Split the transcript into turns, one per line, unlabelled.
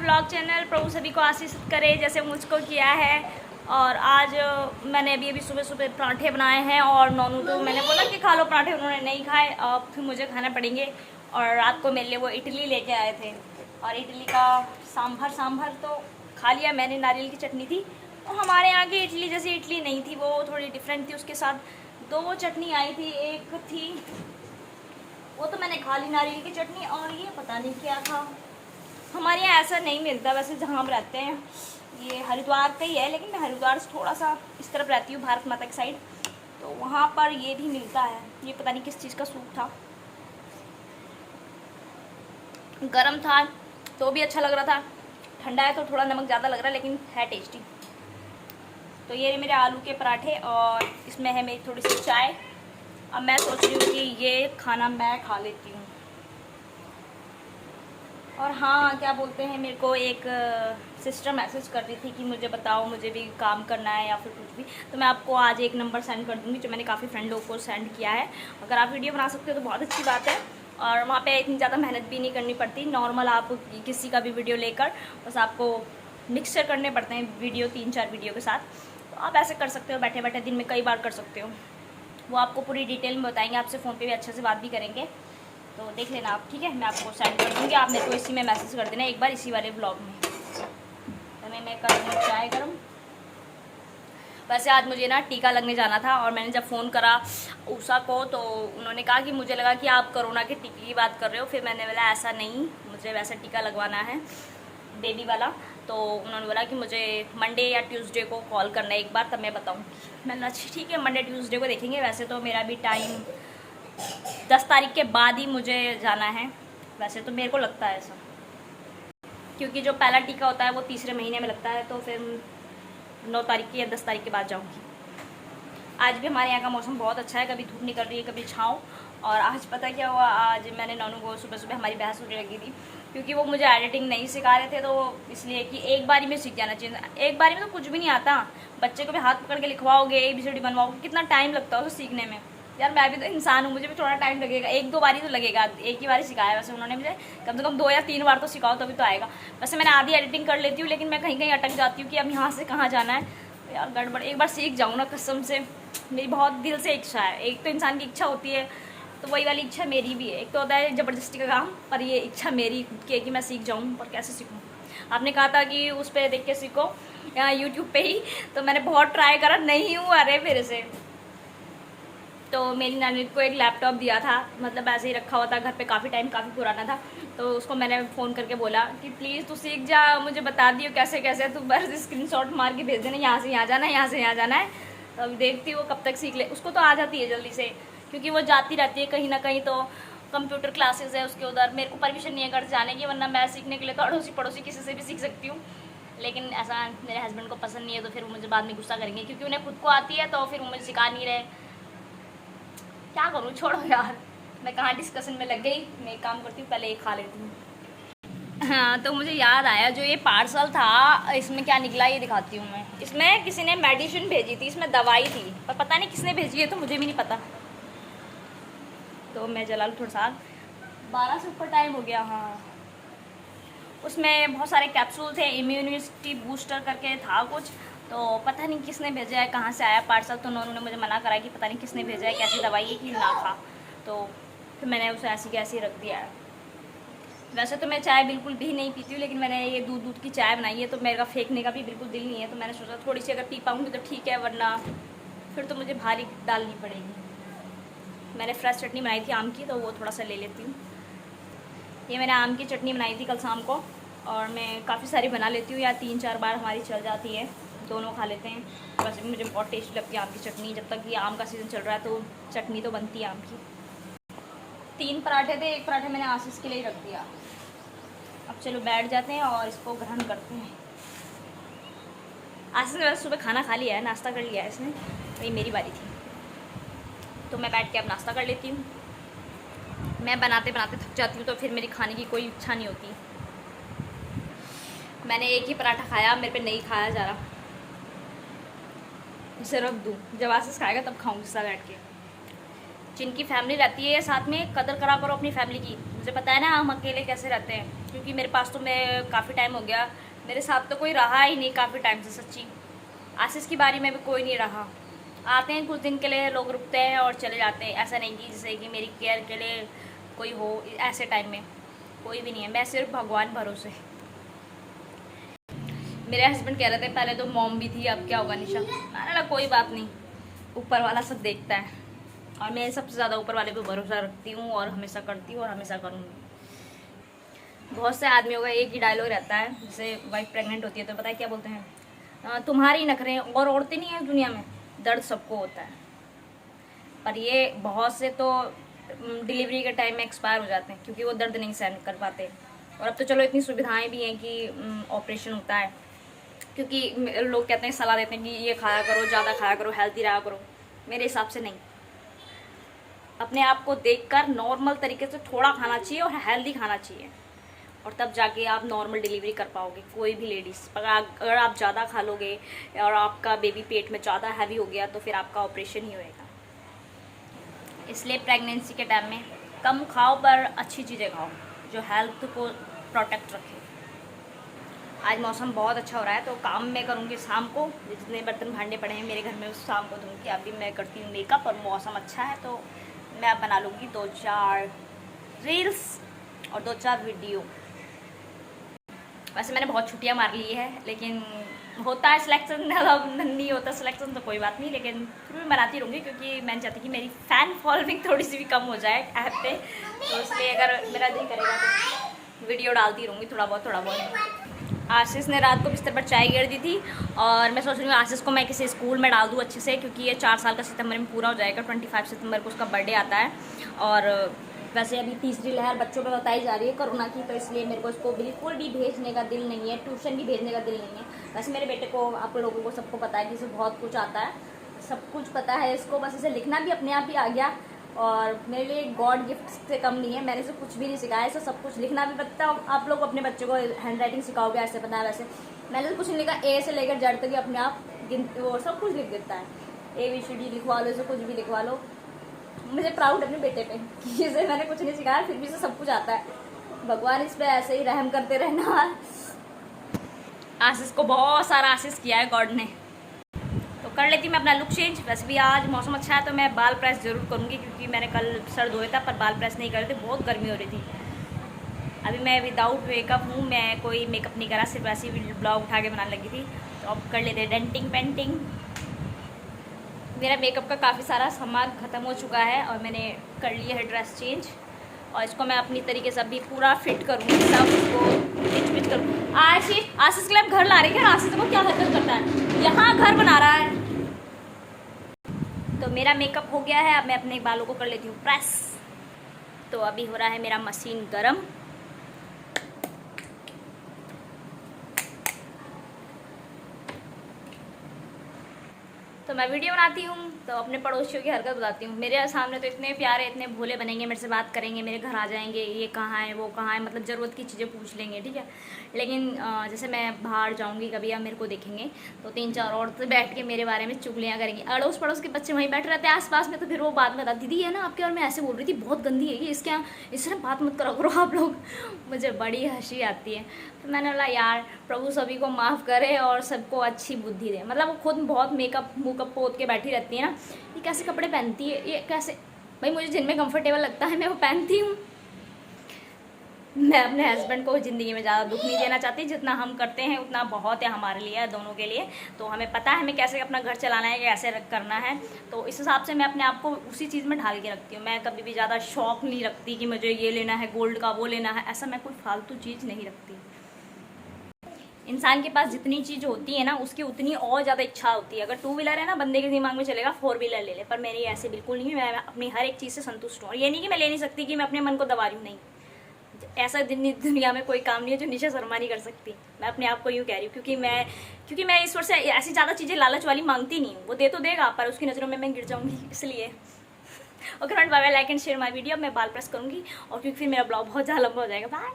Blog channel प्रभु सभी को आशीषित करे जैसे मुझको किया है। और आज मैंने अभी सुबह सुबह पराठे बनाए हैं और नोनू तो मैंने बोला कि खा लो पराठे, उन्होंने नहीं खाए। अब फिर मुझे खाना पड़ेंगे। और रात को मेरे लिए वो इडली लेके आए थे और इडली का सांभर तो खा लिया मैंने। नारियल की चटनी थी और हमारे यहाँ की इडली जैसी इडली नहीं थी, वो थोड़ी डिफरेंट थी। उसके साथ दो चटनी आई थी, एक थी वो तो मैंने खा ली नारियल की चटनी, और ये पता नहीं क्या था। हमारे यहाँ ऐसा नहीं मिलता वैसे, जहाँ हम रहते हैं ये हरिद्वार का ही है, लेकिन मैं हरिद्वार से थोड़ा सा इस तरफ रहती हूँ, भारत माता की साइड, तो वहाँ पर ये भी मिलता है। ये पता नहीं किस चीज़ का सूप था, गरम था तो भी अच्छा लग रहा था, ठंडा है तो थोड़ा नमक ज़्यादा लग रहा है, लेकिन है टेस्टी। तो ये मेरे आलू के पराठे और इसमें है मेरी थोड़ी सी चाय। अब मैं सोच रही हूँ कि ये खाना मैं खा लेती हूँ। और हाँ, क्या बोलते हैं, मेरे को एक सिस्टर मैसेज कर रही थी कि मुझे बताओ, मुझे भी काम करना है या फिर कुछ भी, तो मैं आपको आज एक नंबर सेंड कर दूँगी जो मैंने काफ़ी फ्रेंड लोगों को सेंड किया है। अगर आप वीडियो बना सकते हो तो बहुत अच्छी बात है, और वहाँ पे इतनी ज़्यादा मेहनत भी नहीं करनी पड़ती। नॉर्मल आप किसी का भी वीडियो लेकर बस आपको मिक्सचर करने पड़ते हैं वीडियो, 3-4 वीडियो के साथ, तो आप ऐसे कर सकते हो बैठे बैठे, दिन में कई बार कर सकते हो। वो आपको पूरी डिटेल में बताएंगे, आपसे फ़ोन पे भी अच्छे से बात भी करेंगे, तो देख लेना आप, ठीक है। मैं आपको सेंड कर दूँगी, आप मेरे को इसी में मैसेज कर देना एक बार, इसी वाले ब्लॉग में। तो मैं कर दूँ चाय गर्म। वैसे आज मुझे ना टीका लगने जाना था, और मैंने जब फ़ोन करा उषा को तो उन्होंने कहा कि मुझे लगा कि आप कोरोना के टीके की बात कर रहे हो। फिर मैंने बोला ऐसा नहीं, मुझे वैसा टीका लगवाना है बेबी वाला। तो उन्होंने बोला कि मुझे मंडे या ट्यूसडे को कॉल करना है एक बार, तब मैं बताऊँगी। मैंने अच्छा ठीक है, मंडे ट्यूसडे को देखेंगे। वैसे तो मेरा भी टाइम 10 तारीख के बाद ही मुझे जाना है, वैसे तो मेरे को लगता है ऐसा, क्योंकि जो पहला टीका होता है वो तीसरे महीने में लगता है, तो फिर 9 तारीख की या 10 तारीख के बाद जाऊँगी। आज भी हमारे यहाँ का मौसम बहुत अच्छा है, कभी धूप निकल रही है कभी छाँव। और आज पता क्या हुआ, आज मैंने नॉनू को सुबह सुबह हमारी बहस होने लगी थी, क्योंकि वो मुझे एडिटिंग नहीं सिखा रहे थे, तो इसलिए कि एक बारी में सीख जाना चाहिए। एक बारी में तो कुछ भी नहीं आता, बच्चे को भी हाथ पकड़ के लिखवाओगे, ABCD बनवाओगे, कितना टाइम लगता है उसे सीखने में। यार मैं भी तो इंसान हूँ, मुझे भी थोड़ा टाइम लगेगा, 1-2 बारी तो लगेगा। एक ही बारी सिखाया वैसे उन्होंने मुझे, कम से कम 2 या 3 बार तो सिखाओ तभी तो आएगा। वैसे मैंने आधी एडिटिंग कर लेती हूँ, लेकिन मैं कहीं कहीं अटक जाती हूँ कि अब यहाँ से कहाँ जाना है। तो यार गड़बड़, एक बार सीख जाऊँ ना, कसम से मेरी बहुत दिल से इच्छा है। एक तो इंसान की इच्छा होती है, तो वही वाली इच्छा मेरी भी है। एक तो होता है ज़बरदस्ती का काम, पर ये इच्छा मेरी खुद की है कि मैं सीख जाऊँ। पर कैसे सीखूँ? आपने कहा था कि उस पर देख के सीखो, यूट्यूब पे ही, तो मैंने बहुत ट्राई करा, नहीं हुआ अरे मेरे से। तो मेरी नानी को एक लैपटॉप दिया था, मतलब ऐसे ही रखा हुआ था घर पे काफ़ी टाइम, काफ़ी पुराना था, तो उसको मैंने फ़ोन करके बोला कि प्लीज़ तू सीख जा, मुझे बता दियो कैसे कैसे, तू बस स्क्रीनशॉट मार के भेज देना, यहाँ से यहाँ जाना है, यहाँ से यहाँ जाना है। तो अभी देखती हूँ कब तक सीख ले। उसको तो आ जाती है जल्दी से, क्योंकि वो जाती रहती है कहीं ना कहीं, तो कंप्यूटर क्लासेस है उसके उधर। मेरे को परमिशन नहीं है घर जाने की, वरना मैं सीखने के लिए तो अड़ोसी पड़ोसी किसी से भी सीख सकती हूँ, लेकिन ऐसा मेरे हस्बैंड को पसंद नहीं है, तो फिर वो मुझे बाद में गुस्सा करेंगे, क्योंकि उन्हें खुद को आती है तो फिर वो मुझे सिखा नहीं रहे। क्या करूँ, छोड़ो यार, मैं कहाँ डिस्कशन में लग गई। मैं एक काम करती हूँ, पहले ये खा लेती हूँ। हाँ, तो मुझे याद आया, जो ये पार्सल था इसमें क्या निकला ये दिखाती हूँ मैं। इसमें किसी ने मेडिसिन भेजी थी, इसमें दवाई थी, पर पता नहीं किसने भेजी है, तो मुझे भी नहीं पता। तो मैं जला लूँ थोड़ा सा, 12 से ऊपर टाइम हो गया। हाँ, उसमें बहुत सारे कैप्सूल थे, इम्यूनिटी बूस्टर करके था कुछ, तो पता नहीं किसने भेजा है, कहाँ से आया पार्सल। तो उन्होंने मुझे मना करा कि पता नहीं किसने भेजा है, कैसी दवाई है कि ना खा, तो फिर मैंने उसे ऐसी की ऐसी रख दिया है। वैसे तो मैं चाय बिल्कुल भी नहीं पीती हूँ, लेकिन मैंने ये दूध की चाय बनाई है, तो मेरा फेंकने का भी बिल्कुल दिल नहीं है, तो मैंने सोचा थोड़ी सी अगर पी पाऊँगी तो ठीक है, वरना फिर तो मुझे भारी डालनी पड़ेगी। मैंने फ्रेश चटनी बनाई थी आम की, तो वो थोड़ा सा ले लेती हूँ। ये मैंने आम की चटनी बनाई थी कल शाम को, और मैं काफ़ी सारी बना लेती हूँ, या 3-4 बार हमारी चल जाती है, दोनों खा लेते हैं। वैसे भी मुझे बहुत टेस्टी लगती है आम की चटनी, जब तक ये आम का सीज़न चल रहा है तो चटनी तो बनती है आम की। 3 पराठे थे, एक पराठे मैंने आशीष के लिए रख दिया। अब चलो बैठ जाते हैं और इसको ग्रहण करते हैं। आशीष ने सुबह खाना खा लिया है, नाश्ता कर लिया है इसने, वही मेरी बारी थी, तो मैं बैठ के अब नाश्ता कर लेती हूँ। मैं बनाते बनाते थक जाती हूँ, तो फिर मेरी खाने की कोई इच्छा नहीं होती। मैंने एक ही पराठा खाया, मेरे पे नहीं खाया जा रहा, इसे रख दूँ, जब आशीष खाएगा तब खाऊंगी सा बैठ के। जिनकी फैमिली रहती है साथ में, कदर करा करो अपनी फैमिली की। मुझे पता है ना हम अकेले कैसे रहते हैं, क्योंकि मेरे पास तो मैं काफ़ी टाइम हो गया, मेरे साथ तो कोई रहा ही नहीं काफ़ी टाइम से सच्ची। आशीष की बारी में भी कोई नहीं रहा। आते हैं कुछ दिन के लिए, लोग रुकते हैं और चले जाते हैं। ऐसा नहीं कि जैसे कि मेरी केयर के लिए कोई हो, ऐसे टाइम में कोई भी नहीं है। मैं सिर्फ भगवान भरोसे। मेरे हस्बैंड कह रहे थे पहले तो मॉम भी थी, अब क्या होगा निशा। मैंने बोला कोई बात नहीं, ऊपर वाला सब देखता है, और मैं सबसे ज़्यादा ऊपर वाले पे भरोसा रखती हूँ और हमेशा करती हूँ और हमेशा करूँगी। बहुत से आदमियों का एक ही डायलॉग रहता है, जैसे वाइफ प्रेग्नेंट होती है तो पता है क्या बोलते हैं, तुम्हारी नखरे और औरतें नहीं हैं दुनिया में, दर्द सबको होता है। पर ये बहुत से तो डिलीवरी के टाइम में एक्सपायर हो जाते हैं, क्योंकि वो दर्द नहीं सहन कर पाते। और अब तो चलो इतनी सुविधाएं भी हैं कि ऑपरेशन होता है, क्योंकि लोग कहते हैं, सलाह देते हैं कि ये खाया करो, ज़्यादा खाया करो, हेल्थी रहा करो। मेरे हिसाब से नहीं, अपने आप को देखकर नॉर्मल तरीके से थोड़ा खाना चाहिए और हेल्दी खाना चाहिए, और तब जाके आप नॉर्मल डिलीवरी कर पाओगे। कोई भी लेडीज़, अगर आप ज़्यादा खा लोगे और आपका बेबी पेट में ज़्यादा हैवी हो गया तो फिर आपका ऑपरेशन ही होएगा। इसलिए प्रेगनेंसी के टाइम में कम खाओ पर अच्छी चीज़ें खाओ जो हेल्थ को प्रोटेक्ट रखे। आज मौसम बहुत अच्छा हो रहा है, तो काम मैं करूँगी शाम को, जितने बर्तन भांडे पड़े हैं मेरे घर में उस शाम को धूँगी। अभी मैं करती हूँ मेकअप, और मौसम अच्छा है तो मैं अब बना लूँगी 2-4 रील्स और 2-4 वीडियो। वैसे मैंने बहुत छुट्टियाँ मार ली है, लेकिन होता है सिलेक्शन, नहीं होता सिलेक्शन तो कोई बात नहीं, लेकिन फिर भी बनाती रहूँगी, क्योंकि मैंने चाहती कि मेरी फ़ैन फॉलोइंग थोड़ी सी भी कम हो जाए ऐप पे, तो इसलिए अगर मेरा दिल करेगा तो वीडियो डालती रहूँगी थोड़ा बहुत। आशीष ने रात को बिस्तर पर चाय गिर दी थी, और मैं सोच रही हूँ आशीष को मैं किसी स्कूल में डाल दूँ अच्छे से, क्योंकि ये 4 साल का सितंबर में पूरा हो जाएगा। 25 सितंबर को उसका बर्थडे आता है, और वैसे अभी तीसरी लहर बच्चों पे बताई जा रही है कोरोना की, तो इसलिए मेरे को इसको बिल्कुल भी भेजने का दिल नहीं है, ट्यूशन भी भेजने का दिल नहीं है। वैसे मेरे बेटे को, आप लोगों को सबको पता है कि इसे बहुत कुछ आता है, सब कुछ पता है इसको, बस इसे लिखना भी अपने आप ही आ गया, और मेरे लिए गॉड गिफ्ट से कम नहीं है। मैंने इसे कुछ भी नहीं सिखाया, इसे सब कुछ लिखना भी पता है। आप लोग अपने बच्चे को हैंड राइटिंग सिखाओगे, ऐसे पता है। वैसे मैंने तो कुछ नहीं लिखा, ए से लेकर जेड तक अपने आप वो सब कुछ लिख देता है। ABCD लिखवा लो, इसे कुछ भी लिखवा लो। मुझे प्राउड अपने बेटे पे कि इसे मैंने कुछ नहीं सिखाया, फिर भी इसे सब कुछ आता है। भगवान इस पे ऐसे ही रहम करते रहना। आशीष को बहुत सारा आशीष किया है गॉड ने। तो कर लेती मैं अपना लुक चेंज। वैसे भी आज मौसम अच्छा है तो मैं बाल प्रेस ज़रूर करूँगी, क्योंकि मैंने कल सर धोया था पर बाल प्रेस नहीं कर रहे थे, बहुत गर्मी हो रही थी। अभी मैं विदाउट मेकअप हूँ, मैं कोई मेकअप नहीं करा, सिर्फ ऐसी ब्लॉग उठा के बनाने लगी थी। तो अब कर लेते डेंटिंग पेंटिंग। मेरा मेकअप का काफ़ी सारा सामान ख़त्म हो चुका है, और मैंने कर लिया है ड्रेस चेंज, और इसको मैं अपनी तरीके से अभी पूरा फिट करूँगी, सब इसको फिट करूँ। आशीष के लिए घर ला रही है। आशीष को क्या हरकत करता है, यहाँ घर बना रहा है। तो मेरा मेकअप हो गया है, अब मैं अपने बालों को कर लेती हूँ प्रेस। तो अभी हो रहा है मेरा मशीन गरम। तो मैं वीडियो बनाती हूँ तो अपने पड़ोसियों की हरकत बताती हूँ। मेरे सामने तो इतने प्यारे, इतने भोले बनेंगे, मेरे से बात करेंगे, मेरे घर आ जाएंगे, ये कहाँ है वो कहाँ है, मतलब ज़रूरत की चीज़ें पूछ लेंगे, ठीक है। लेकिन जैसे मैं बाहर जाऊँगी कभी, या मेरे को देखेंगे तो 3-4 औरतें बैठ के मेरे बारे में चुगलियाँ करेंगी। अड़ोस पड़ोस के बच्चे वहीं बैठे रहते हैं आस-पास में, तो फिर वो बात बता, दीदी है ना आपके और मैं ऐसे बोल रही थी, बहुत गंदी है ये, इसके यहाँ इससे बात मत करो करो आप लोग। मुझे बड़ी हंसी आती है। तो मैंने बोला यार प्रभु सभी को माफ़ करे और सबको अच्छी बुद्धि दे। मतलब वो खुद बहुत मेकअप मुकअप पोत के बैठी रहती है ना, ये कैसे कपड़े पहनती है, ये कैसे, भाई मुझे जिनमें कंफर्टेबल लगता है मैं वो पहनती हूँ। मैं अपने हस्बैंड को ज़िंदगी में ज़्यादा दुख नहीं देना चाहती, जितना हम करते हैं उतना बहुत है हमारे लिए, दोनों के लिए। तो हमें पता है हमें कैसे अपना घर चलाना है, कैसे करना है, तो इस हिसाब से मैं अपने आप को उसी चीज़ में ढाल के रखती हूँ। मैं कभी भी ज़्यादा शौक नहीं रखती कि मुझे ये लेना है गोल्ड का, वो लेना है, ऐसा मैं कोई फालतू चीज़ नहीं रखती। इंसान के पास जितनी चीज़ होती है ना, उसकी उतनी और ज़्यादा इच्छा होती है। अगर 2 व्हीलर है ना, बंदे के दिमाग में चलेगा 4 व्हीलर ले ले, पर मेरी ऐसे बिल्कुल नहीं। मैं अपनी हर एक चीज़ से संतुष्ट हूँ। और ये नहीं कि मैं ले नहीं सकती, कि मैं अपने मन को दबा रही हूँ, नहीं। ऐसा दुनिया में कोई काम नहीं है जो निशा शर्मा नहीं कर सकती। मैं अपने आप को यूँ कह रही हूँ, क्योंकि मैं ईश्वर से ऐसी ज़्यादा चीज़ें लालच वाली मांगती नहीं हूँ। वो दे तो देगा, पर उसकी नज़रों में मैं गिर जाऊँगी, इसलिए। Okay friend, bye bye, like and share my video. मैं बाल प्रेस करूँगी, और क्योंकि फिर मेरा ब्लॉग बहुत ज़्यादा लंबा हो जाएगा। बाय।